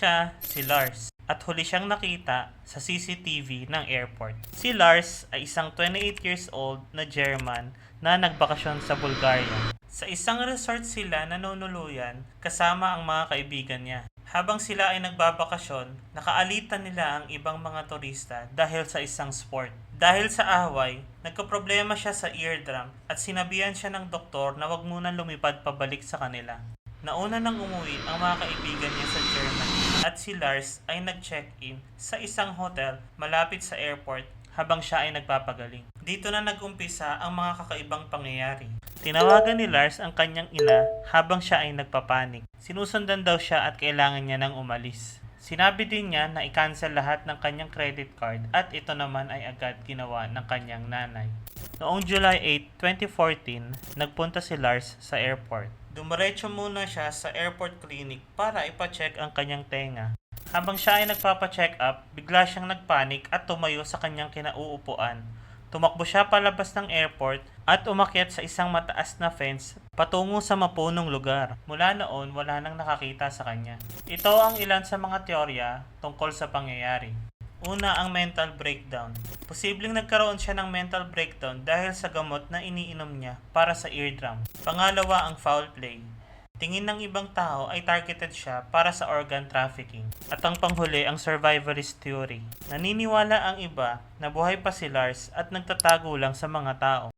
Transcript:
siya si Lars at huli siyang nakita sa CCTV ng airport. Si Lars ay isang 28 years old na German na nagbakasyon sa Bulgaria. Sa isang resort sila nanunuluyan kasama ang mga kaibigan niya. Habang sila ay nagbabakasyon, nakaalitan nila ang ibang mga turista dahil sa isang sport. Dahil sa away, nagkaproblema siya sa eardrum at sinabihan siya ng doktor na wag munang lumipad pabalik sa kanila. Nauna nang umuwi ang mga kaibigan niya sa Germany at si Lars ay nag-check-in sa isang hotel malapit sa airport habang siya ay nagpapagaling. Dito na nag-umpisa ang mga kakaibang pangyayari. Tinawagan ni Lars ang kanyang ina habang siya ay nagpapanik. Sinusundan daw siya at kailangan niya nang umalis. Sinabi din niya na i-cancel lahat ng kanyang credit card at ito naman ay agad ginawa ng kanyang nanay. Noong July 8, 2014, nagpunta si Lars sa airport. Dumiretso muna siya sa airport clinic para ipacheck ang kanyang tenga. Habang siya ay nagpapacheck up, bigla siyang nagpanik at tumayo sa kanyang kinauupuan. Tumakbo siya palabas ng airport at umakyat sa isang mataas na fence patungo sa mapunong lugar. Mula noon, wala nang nakakita sa kanya. Ito ang ilan sa mga teorya tungkol sa pangyayari. Una, ang mental breakdown. Posibleng nagkaroon siya ng mental breakdown dahil sa gamot na iniinom niya para sa eardrum. Pangalawa, ang foul play. Tingin ng ibang tao ay targeted siya para sa organ trafficking. At ang panghuli, ang survivorist theory. Naniniwala ang iba na buhay pa si Lars at nagtatago lang sa mga tao.